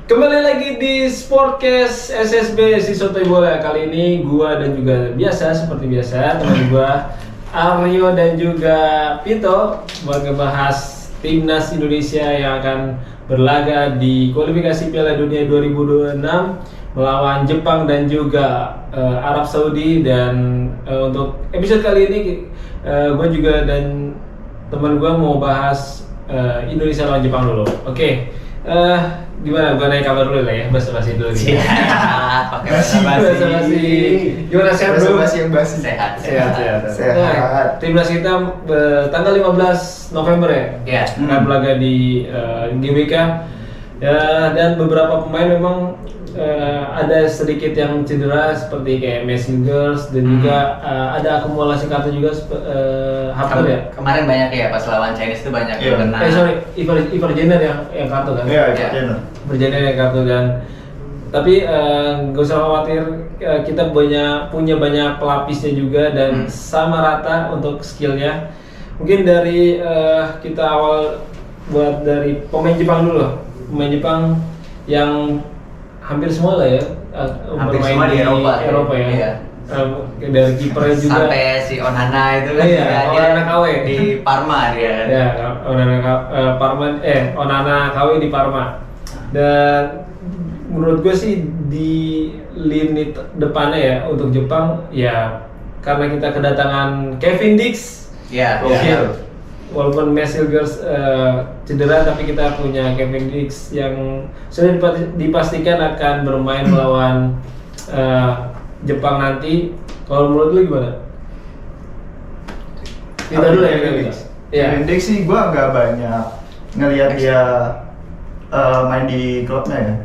Kembali lagi di Sportcast SSB Sisotoi Bola. Kali ini gua dan juga seperti biasa teman gua Aryo dan juga Pito buat ngebahas timnas Indonesia yang akan berlaga di kualifikasi Piala Dunia 2026 melawan Jepang dan juga Arab Saudi. Dan untuk episode kali ini gua juga dan teman gua mau bahas Indonesia lawan Jepang dulu. Oke. Gimana? Gua nanya kabar dulu lah ya, basa-basi dulu nih. Pakai basa-basi. Gimana, sehat bro? Basa-basi yang basi. Sehat. Sehat. Timnas kita tanggal 15 November ya? Iya. Akan berlaga di GBK. Ya, dan beberapa pemain memang ada sedikit yang cedera seperti kayak Messi Girls dan juga ada akumulasi kartu juga Harper ya. Kemarin banyak ya pas lawan Chinese itu banyak yang kena. Ivar Jenner yang kartu kan? Iya, Ivar Jenner. Berjenner yang kartu. Dan tapi gak usah khawatir, kita punya banyak pelapisnya juga dan sama rata untuk skillnya. Mungkin dari kita awal buat dari pemain Jepang dulu. Pemain Jepang yang hampir semua lah ya Hampir bermain semua di Eropa ya. Iya. Dari kipernya juga Sampai si Onana itu kan iya, dia Onana KW di Parma dia kan. ya, Onana KW di Parma. Dan menurut gue sih di lini depannya ya untuk Jepang ya, karena kita kedatangan Kevin Dix. Iya. Oke. Walaupun Messi Girls cedera, tapi kita punya Kevin Dix yang sudah dipastikan akan bermain melawan Jepang nanti. Kalau menurut lu gimana? Kita dulu ya Kevin Dix. Kevin Dix sih gue nggak banyak ngelihat dia main di klubnya ya.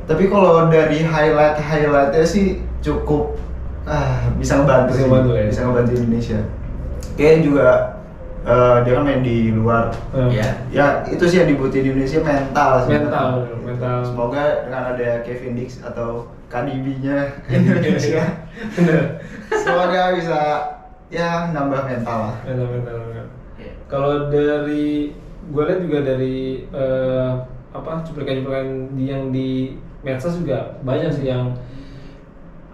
Tapi kalau dari highlightnya sih cukup bisa ngebantu sih. Bisa ngebantu Indonesia. Kayaknya juga dia kan main di luar. Ya itu sih yang dibutuhin Indonesia, mental sih. Mental. Semoga dengan ada Kevin Dix atau KDB-nya Indonesia, semoga bisa ya nambah mental lah. Mental. Kalau dari gue lihat juga dari cuplikan-cuplikan yang di medsos juga banyak sih yang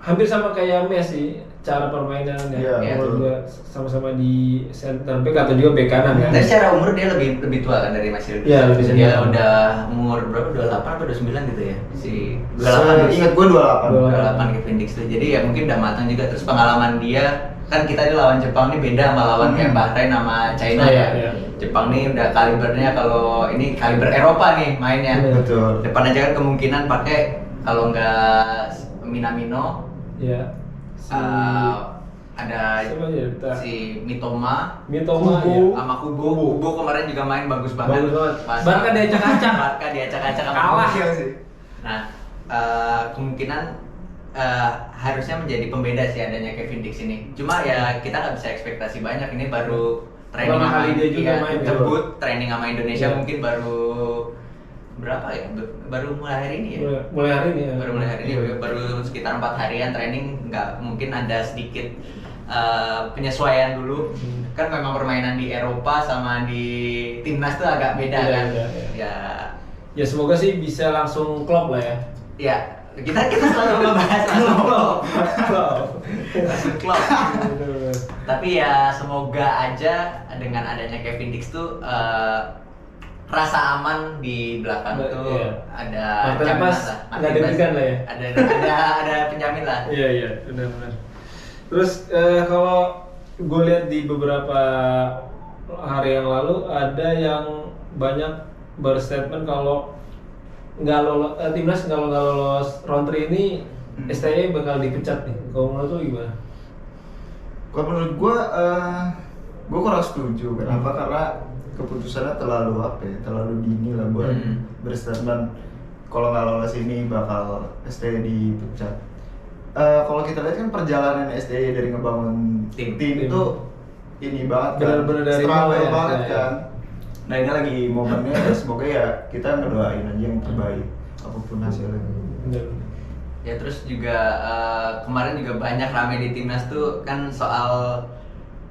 hampir sama kayak Messi cara permainan ya. Menurut gue sama-sama di center back atau juga back kanan kan. Tapi secara umur dia lebih tua kan dari Messi. Iya, lebih senior. Dia udah umur berapa? 28 atau 29 gitu ya. Si 28. Ingat gue 28 Kevin Dix tuh. Jadi ya mungkin udah matang juga, terus pengalaman dia kan kita di lawan Jepang ini beda sama lawan kayak Bahrain sama China ya. Jepang nih udah kalibernya, kalau ini kaliber Eropa nih mainnya. Betul. Depan aja kan kemungkinan pakai kalau nggak Minamino. Iya. Ada si Mitoma ya. sama Kubo kemarin juga main bagus banget. Barca diacak-acak kalah sih. Nah, kemungkinan harusnya menjadi pembeda sih adanya Kevin Dix ini. Cuma ya kita nggak bisa ekspektasi banyak, ini baru training sama debut training sama Indonesia mungkin baru berapa ya? Baru mulai hari ini ya? Baru mulai hari ini, baru sekitar 4 harian training, nggak mungkin ada sedikit penyesuaian dulu. Kan memang permainan di Eropa sama di timnas tuh agak beda kan. Ya semoga sih bisa langsung klop lah ya. Ya, kita selalu membahas langsung klop. Tapi ya semoga aja dengan adanya Kevin Dix tuh rasa aman di belakang tuh ada penjamin lah. Nggak deg-degan lah ya. Ada penjamin lah. Iya, benar. Terus kalau gue lihat di beberapa hari yang lalu ada yang banyak berstatement kalau timnas kalau nggak lolos round 3 ini STY bakal dipecat nih. Kalau menurut lu gimana? Kalau menurut gue kurang setuju. Kenapa? Karena keputusannya terlalu dini lah buat berstatement kalau nggak lolos ini bakal STY dipecat. Kalau kita lihat kan perjalanan STY dari ngebangun tim itu ini banget kan, bener-bener dari struggle banget ya. kan. Nah ini lagi momennya, semoga ya kita ngedoain aja yang terbaik apapun hasilnya. Ya terus juga kemarin juga banyak rame di timnas tuh kan soal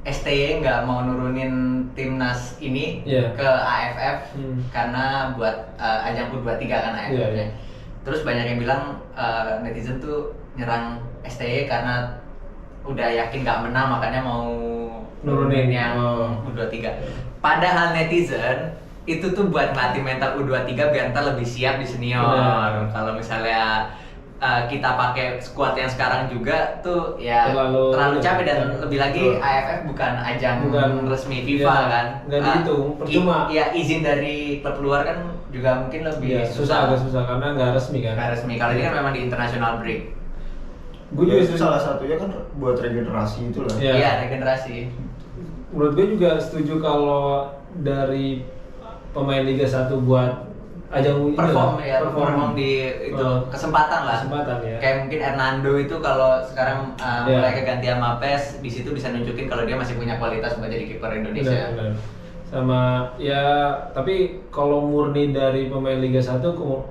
STY nggak mau nurunin timnas ini ke AFF karena buat ajang U23 kan AFF-nya. Terus banyak yang bilang netizen tuh nyerang STY karena udah yakin gak menang makanya mau nurunin yang U23. Padahal netizen itu tuh buat ngelatih mental U23 biar ntar lebih siap di senior. Kalau misalnya kita pakai squad yang sekarang juga tuh ya terlalu capek dan lebih lagi AFF bukan ajang resmi FIFA kan. Nggak dihitung, percuma. Ya izin dari klub luar kan juga mungkin lebih agak susah karena nggak resmi kan. Nggak resmi. Kalau ini kan memang di international break. Gue juga itu salah satunya kan buat regenerasi itulah. Iya, regenerasi. Menurut gue juga setuju kalau dari pemain Liga 1 buat ajang perform di itu kesempatan ya. Kayak mungkin Hernando itu kalau sekarang mulai keganti sama PES, di situ bisa nunjukin kalau dia masih punya kualitas buat jadi kiper Indonesia. Benar. Sama ya, tapi kalau murni dari pemain Liga 1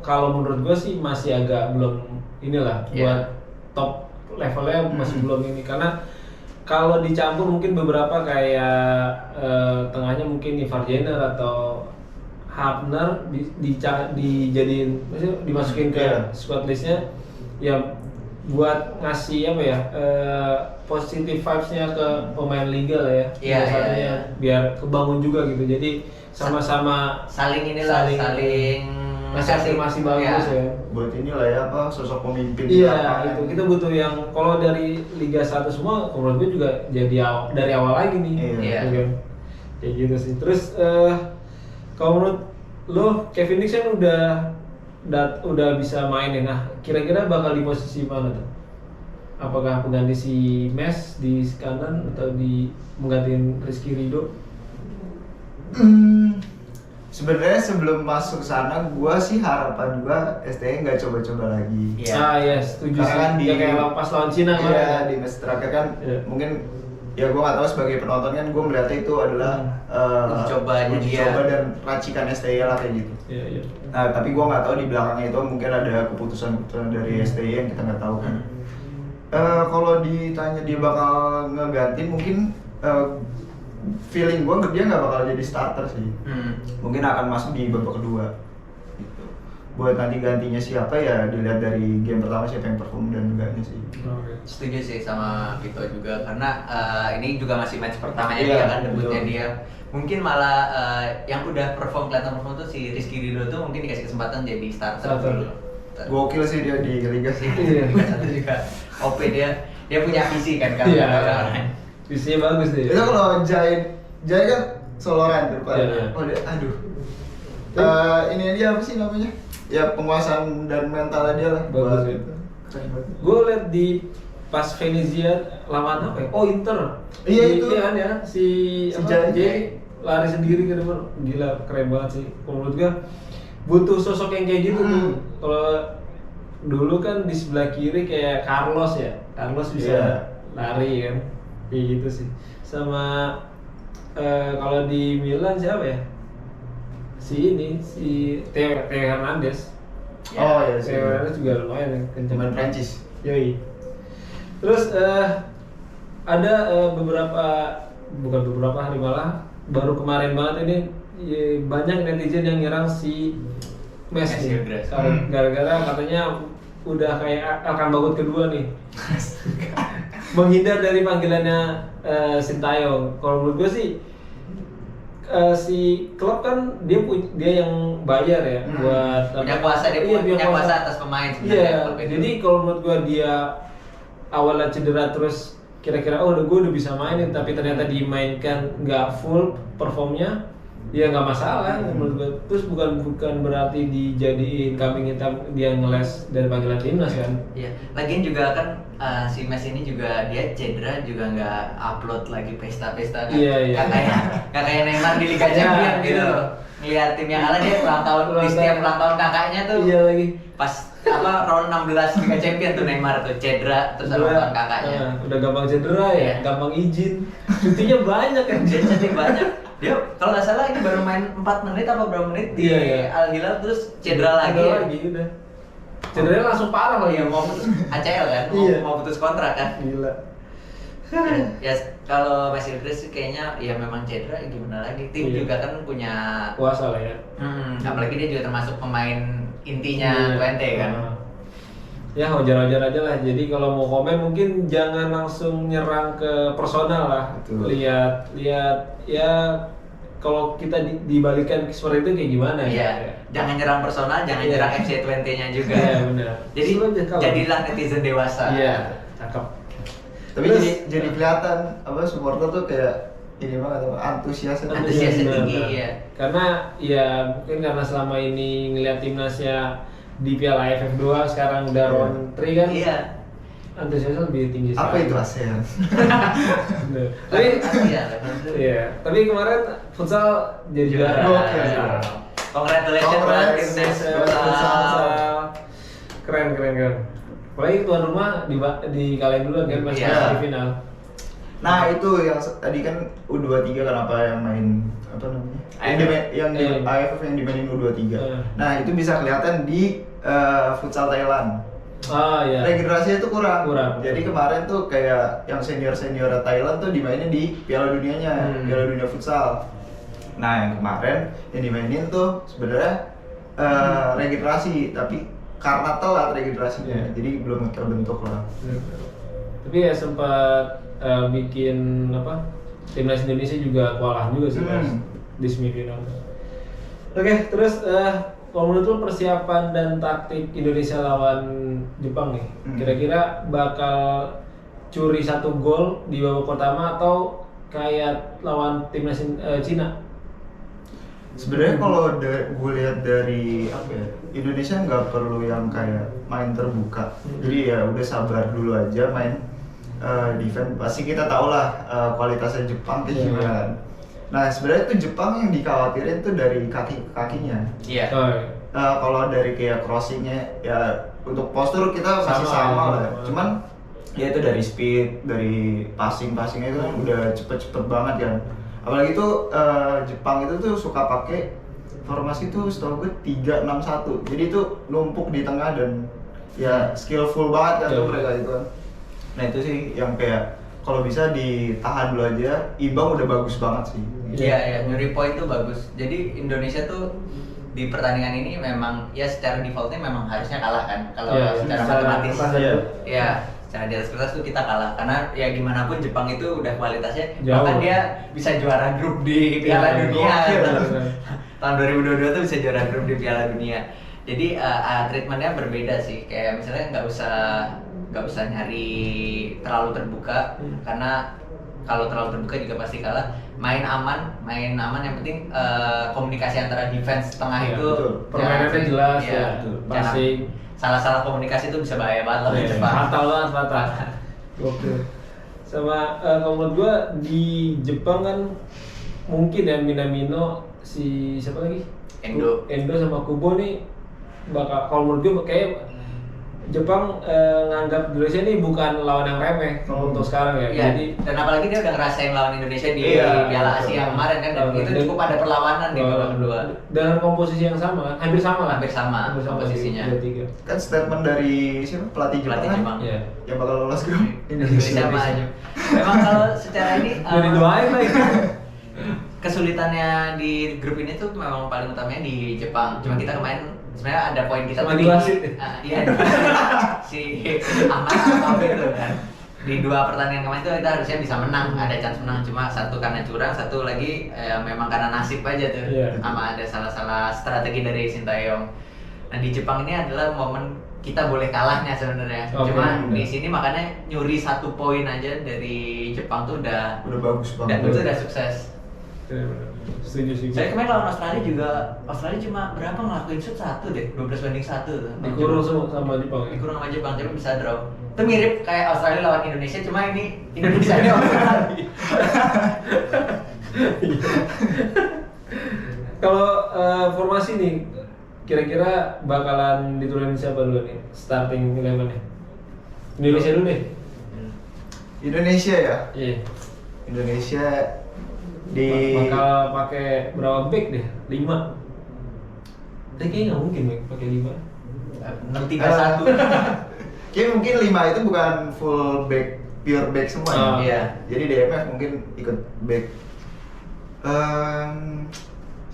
kalau menurut gue sih masih agak belum buat top levelnya masih belum ini, karena kalau dicampur mungkin beberapa kayak tengahnya mungkin Ivar Jenner atau Hafner dijadiin, maksudnya dimasukin ke squad listnya ya buat ngasih positive vibes-nya ke pemain liga lah ya. Iya. Biar kebangun juga gitu. Jadi sama-sama saling masih bagus ya. Buat inilah ya sosok pemimpin. Iya, itu kita butuh yang kalau dari Liga 1 semua menurut gue juga jadi dari awal lagi nih. Iya. Kayak gitu sih. Terus kalau menurut lo Kevin Dix kan udah bisa main ya. Nah, kira-kira bakal di posisi mana tuh? Apakah pengganti si Mes di kanan atau menggantiin Rizky Ridho? Sebenarnya sebelum masuk sana, gua sih harapan gua STY nggak coba-coba lagi. Iya, setuju sih. Karena kan kayak pas lawan Cina di match terakhir kan mungkin ya gua nggak tahu sebagai penonton kan gua melihatnya itu adalah uji coba dan racikan STY lah kayak gitu. Iya. Nah, tapi gua nggak tahu di belakangnya itu mungkin ada keputusan dari STY yang kita nggak tahu kan. Kalau ditanya dia bakal ngegantiin mungkin feeling gue dia nggak bakal jadi starter sih. Mungkin akan masuk di babak kedua gitu. Buat nanti gantinya siapa ya dilihat dari game pertama siapa yang perform dan enggaknya sih. Setuju sih sama Vito juga karena ini juga masih match pertamanya dia kan, debutnya dia. Mungkin malah yang udah kelihatan perform tuh si Rizky Ridho tuh mungkin dikasih kesempatan jadi starter dulu. Gokil sih dia di Liga sih. Liga 1 juga OP dia punya visi kan kalau visinya bagus deh. Itu kalau Jai kan soloran tuh Pak. Aduh. Ini dia apa sih namanya? Ya penguasaan dan mentalnya dia lah. Bagus itu. Gue liat di pas Venezia lawan apa ya? Oh, Inter. Iya itu. Iya kan ya si Jai lari sendiri ke depan. Gila, keren banget sih. Menurut gue butuh sosok yang kayak gitu tuh. Kalau dulu kan di sebelah kiri kayak Carlos ya. Carlos bisa lari kan. Kayak gitu sih. Sama kalau di Milan siapa ya? Si Theo Hernandez. Oh ya, Theo Hernandez juga lumayan kencang Prancis. Yoi. Terus ada bukan beberapa hari malah baru kemarin banget ini banyak netizen yang nyerang si Mes nih. Gara-gara katanya udah kayak akan bagut kedua nih. Menghindar dari panggilannya Sintayong. Kalau menurut gue sih si klub kan dia yang bayar ya buat punya kuasa atas pemain sebenarnya. Iya. Jadi kalau menurut gue dia awalnya cedera terus kira-kira gue udah bisa mainin tapi ternyata dimainkan nggak full performnya. Ya nggak masalah menurut gue. Terus bukan berarti dijadiin kambing hitam dia ngeles dari panggilan timnas kan? Iya. Lagian juga kan si Mes ini juga dia cedera juga nggak upload lagi pesta-pesta kan? Iya. Nggak kayak Neymar di Liga Champions gitu loh. Ngeliat tim yang kalah dia ulang tahun di setiap ulang tahun kakaknya tuh. Iya lagi. Pas round 16 Liga Champions tuh Neymar tuh cedera terus ulang tahun kakaknya. Udah gampang cedera ya, gampang izin. Cutinya banyak kan? Cuti banyak. Dia kalau nggak salah ini baru main 4 menit apa berapa menit di Al Hilal terus cedera lagi udah. Cederanya langsung parah lagi mau putus ACL kan? Mau putus kontrak kan? Gila. Ya kalau Mas Idris kayaknya ya memang cedera gimana lagi. Tim juga kan punya kuasa lah ya. Apalagi dia juga termasuk pemain intinya Twente kan. Ya wajar-wajar aja lah. Jadi kalau mau komen mungkin jangan langsung nyerang ke personal lah. Betul. Lihat ya kalau kita dibalikan seperti itu kayak gimana Iya. ya. Jangan nyerang personal, jangan Iya. nyerang FC Twente-nya juga. Iya benar. Jadi Seru aja kalau- jadilah netizen dewasa. Iya, cakep. Tapi Terus, jadi kelihatan apa supporter tuh kayak ini banget apa antusiasnya. Antusiasnya Benar, tinggi, benar. iya. Karena ya mungkin karena selama ini ngeliat timnasnya di Piala AFF 2 sekarang udah Iya. round 3 kan. Iya. Antusiasnya lebih tinggi Apa sekali. itu ASEAN? Benar. Tapi Iya, iya, tapi kemarin futsal jadi juara. Oke. Ya. Congratulations buat Congrats. timnas Futsal. futsal. Keren. Apalagi tuan rumah dikalahin dulu kan pas Iya. di final. Nah itu yang tadi kan U23 kenapa yang main apa namanya? Yang di Iya. AFF yang dimainin U23. Iya. Nah itu bisa kelihatan di futsal Thailand. Oh iya. Regenerasinya itu kurang. Kurang. Jadi kemarin tuh kayak yang senior Thailand tuh dimainin di Piala Dunianya, Piala Dunia futsal. Nah yang kemarin yang dimainin tuh sebenarnya regenerasi, tapi karena telat regenerasinya, Iya. jadi belum terbentuk lah. Tapi ya sempat bikin apa? Timnas Indonesia juga kewalahan juga sih pas di semifinal. Oke, terus kalau menurut lo persiapan dan taktik Indonesia lawan Jepang nih, kira-kira bakal curi 1 gol di babak pertama atau kayak lawan timnas Cina? Sebenarnya kalau gue lihat dari apa ya, Indonesia nggak perlu yang kayak main terbuka. Jadi ya udah sabar dulu aja main defense. Pasti kita tahu lah kualitasnya Jepang kayak Iya. gimana kan. Nah sebenarnya tuh Jepang yang dikhawatirin tuh dari kakinya. Iya. Oh, iya. Kalau dari kayak crossingnya ya untuk postur kita masih Sama, sama ya. lah. Cuman ya itu dari speed, dari passingnya itu kan udah cepet banget kan. Apalagi tuh Jepang itu tuh suka pakai formasi tuh setahu gue 3-6-1. Jadi itu numpuk di tengah dan ya skillful banget kan tuh mereka itu kan. Nah itu sih yang kayak kalau bisa ditahan dulu aja. Ibang udah bagus banget sih. Iya, nyuri poin tuh bagus. Jadi Indonesia tuh di pertandingan ini memang ya secara defaultnya memang harusnya kalah kan. Kalau Iya, secara secara matematis, iya. ya secara di atas kertas tuh kita kalah karena ya gimana pun Jepang itu udah kualitasnya, Jauh. bahkan dia bisa juara grup di Piala Iya, Dunia. gokil. Tahun 2022 tuh bisa juara grup di Piala Dunia. Jadi treatmentnya berbeda sih. Kayak misalnya nggak usah nyari terlalu terbuka karena kalau terlalu terbuka juga pasti kalah. Main aman yang penting komunikasi antara defense tengah Iya, itu betul. Permainannya jelas iya, ya, jangan passing. salah-salah komunikasi itu bisa bahaya banget loh Iya, Jepang. fatal banget, fatal. Gokil. Sama kalau menurut gua di Jepang kan mungkin ya Minamino, si siapa lagi? Endo sama Kubo nih bakal, kalau menurut gua kayak Jepang nganggap Indonesia ini bukan lawan yang remeh kalau untuk sekarang ya. Iya, Jadi dan apalagi dia udah ngerasain lawan Indonesia di Iya, Piala betul. Asia kemarin kan, dan itu Dan- cukup ada perlawanan di babak kedua. dengan komposisi yang sama kan, hampir sama lah. Hampir sama komposisinya. di 2-3. Kan statement dari siapa pelatih Jepang, Pelatih kan? Jepang. Iya. Yang bakal lolos grup Indonesia sama aja. Memang kalau secara ini Udah didoain lagi. kesulitannya di grup ini tuh memang paling utamanya di Jepang. Cuma kita kemarin sebenarnya ada poin kita Sama tuh dua wasit. iya si Ahmad atau gitu kan. Di 2 pertandingan kemarin tuh kita harusnya bisa menang, ada chance menang, cuma satu karena curang, satu lagi memang karena nasib aja tuh. Iya. Sama ada salah-salah strategi dari Sintayong. Nah di Jepang ini adalah momen kita boleh kalahnya sebenarnya. Oke, Cuma bener. di sini makanya nyuri 1 poin aja dari Jepang tuh udah bagus dan banget. itu udah sukses. Setuju. Saya kemarin lawan Australia juga, Australia cuma berapa ngelakuin shoot 1 deh, 12-1 tuh. Dikurung sama Jepang ya. Dikurung sama Jepang, tapi bisa draw. Itu mirip kayak Australia lawan Indonesia, cuma ini Indonesia ini Australia. Kalau formasi nih, kira-kira bakalan diturunin siapa dulu nih starting eleven-nya? Indonesia dulu deh. Indonesia ya. Iya. Indonesia di Bakal pakai berapa back deh? 5. Tapi kayaknya nggak mungkin Bek, pakai 5. 6-3-1. kayak mungkin 5 itu bukan full back, pure back semua ya. Oh. Iya. Jadi DMF mungkin ikut back.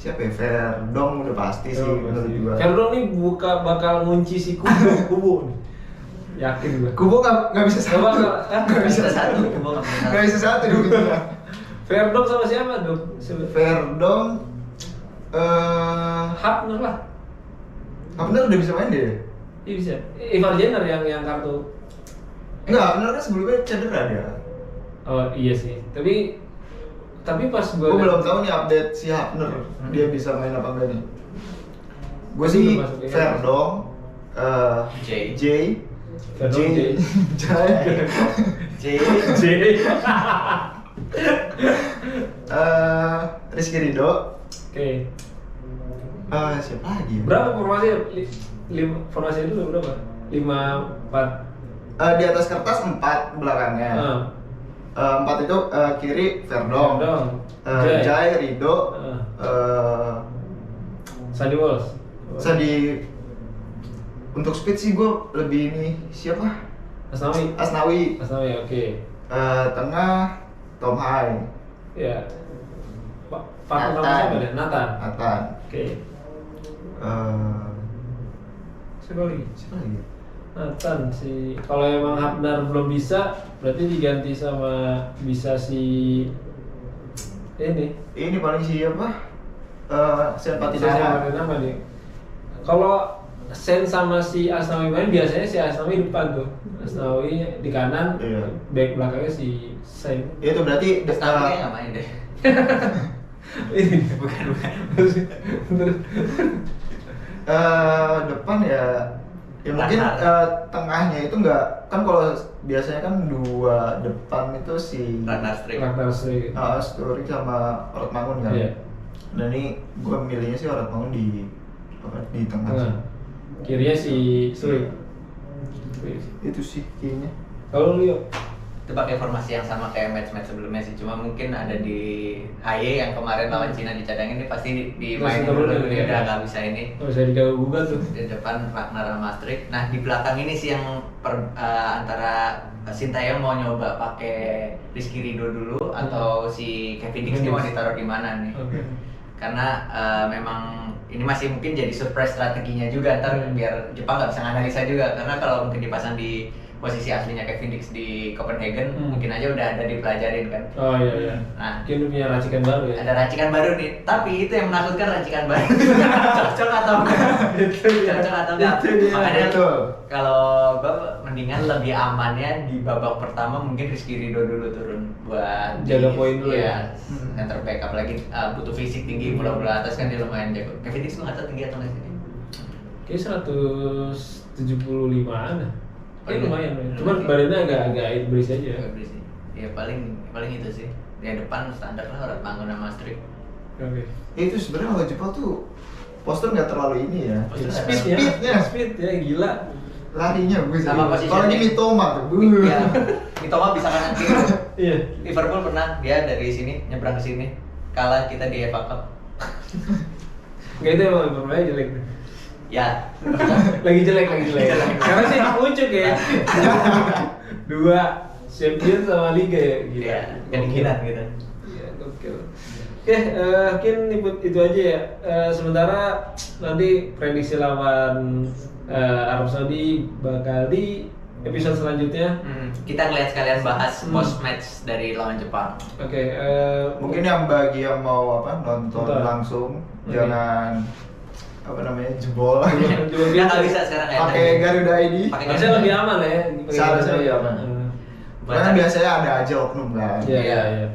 siapa ya? Verdong udah pasti sih menurut gua. Verdong nih bakal ngunci si Kubo nih. Yakin gua. Kubo nggak bisa satu. Nggak bisa satu. Nggak bisa satu dong. Verdong sama siapa dong? Verdong Hapner lah. Hapner udah bisa main deh. Iya bisa. Ivar Jenner yang kartu. Enggak, Hapner kan sebelumnya cedera dia. Oh iya sih. Tapi pas Gue belum tahu nih update si Hapner, dia bisa main apa enggak nih. Gue sih Verdong, J, Rizky Ridho. Oke. Siapa lagi? Berapa formasi? Formasi itu berapa? 5-4. Di atas kertas 4 belakangnya. 4 itu kiri Verdong, Jai, Ridho, Sadi Walsh. Untuk speed sih gue lebih ini siapa? Asnawi. Oke. Tengah Tom Hai. Ya. Pak siapa deh? Nathan. Oke. Siapa lagi? Nathan sih. Kalau emang Hapner belum bisa, berarti diganti sama bisa si ini. Ini paling siapa? Siapa nama nih? Kalau Sen sama si Asnawi main, biasanya si Asnawi depan tuh. Asnawi di kanan, back belakangnya si Sen. Itu berarti Asnawi nggak main deh. Ini bukan. Depan ya mungkin tengahnya itu enggak kan, kalau biasanya kan 2 depan itu si Ragnar Strik. Story sama Orot Mangun kan. Iya. Dan ini gue milihnya sih Orot Mangun di tengah. Kirinya si Strik. Itu sih kayaknya. Kalau lu yuk. Itu pakai formasi yang sama kayak match sebelumnya sih, cuma mungkin ada di AY yang kemarin lawan Cina dicadangin ini pasti dimainin dulu, dia udah nggak bisa ini. Bisa diganggu gugat tuh. Di depan Ragnar sama Strik. Nah di belakang ini sih yang antara Sintayong mau nyoba pakai Rizky Ridho dulu atau si Kevin Dix ini mau ditaruh di mana nih? Karena memang ini masih mungkin jadi surprise strateginya juga ntar biar Jepang nggak bisa nganalisa juga, karena kalau mungkin dipasang di posisi aslinya Kevin Dix di Copenhagen mungkin aja udah ada dipelajarin kan. Oh iya. Nah, mungkin punya racikan baru ya. Ada racikan baru nih, tapi itu yang menakutkan racikan baru. Cocok atau enggak? Cocok atau enggak? Makanya kalau gue mendingan lebih amannya di babak pertama mungkin Rizky Ridho dulu turun buat jaga poin dulu ya. Center back, apalagi butuh fisik tinggi, bola atas kan dia lumayan jago. Kevin Dix lu nggak tahu tinggi atau nggak sih? Kayak 175-an. Lumayan. Cuman badannya agak berisi aja. Berisi. Ya paling itu sih. Di depan standar lah Orot Mangun sama Strik. Oke. Itu sebenarnya kalau Jepang tuh postur nggak terlalu ini ya. Speed ya gila. Larinya gue sama posisi. Kalau ini Mitoma tuh. Iya. Mitoma bisa kanan kiri. Iya. Liverpool pernah dia dari sini nyebrang ke sini. Kalah kita di FA Cup. Enggak, itu emang permainnya jelek. Ya. lagi jelek. Karena sih pucuk ya. 2 Champions sama Liga ya. Iya, kedinginan gitu. Iya, gokil. Oke, mungkin itu aja ya. Sementara nanti prediksi lawan Arab Saudi bakal di episode selanjutnya. Kita ngeliat sekalian bahas post match dari lawan Jepang. Oke, mungkin yang bagi yang mau nonton langsung, jangan jebol. Dia nggak bisa sekarang kayak pakai Garuda ID. Harusnya lebih aman ya. Seharusnya lebih aman. Karena biasanya ada aja oknum kan. Iya.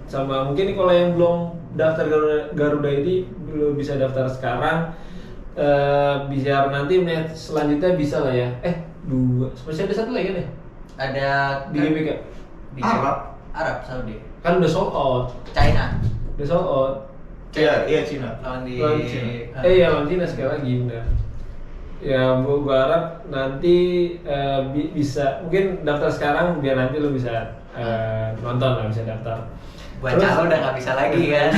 Sama mungkin kalau yang belum daftar Garuda ID belum bisa daftar sekarang. Biar nanti match selanjutnya bisa lah ya. 2. Masih ada satu lagi kan ya? Ada di GBK. Arab Saudi. Kan udah sold out. China. Udah sold out. Iya Cina. Lawan Cina. Lawan Cina sekali lagi benar. Ya, gua harap nanti bisa mungkin daftar sekarang biar nanti lo bisa nonton lah, bisa daftar. Baca udah nggak bisa lagi kan?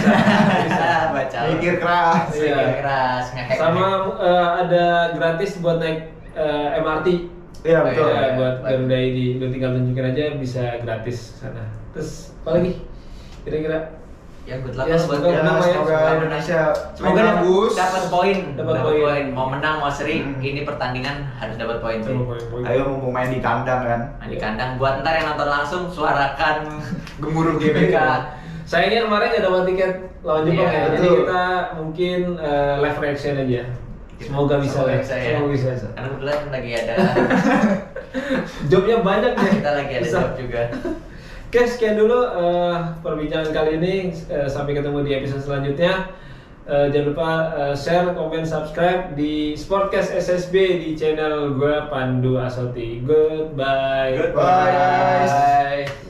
Bisa baca. Mikir keras. Mikir keras. Sama ada gratis buat naik MRT. Iya betul. Buat Garuda ID, lo tinggal tunjukin aja bisa gratis sana. Terus apa lagi? Kira-kira Ya good luck Ya, lah buat semoga menang, ya. Semoga menang. Indonesia Semoga main bagus. dapat poin, Dapat poin. Mau menang mau seri, ini pertandingan harus dapat poin sih. Ayo mumpung main di kandang kan. Nah, di kandang buat ntar yang nonton langsung suarakan gemuruh GBK. Sayangnya kemarin nggak dapat tiket lawan Jepang Iya, ya, jadi betul. kita mungkin live reaction aja. Semoga bisa Semoga ya. bisa ya. Semoga bisa. Karena kebetulan lagi ada Jobnya banyak nih. kita lagi ada Bisa. job juga. Oke, sekian dulu perbincangan kali ini. Sampai ketemu di episode selanjutnya. Jangan lupa share, komen, subscribe di Sportcast SSB di channel gue Pandu Asoti. Goodbye. Goodbye. Bye.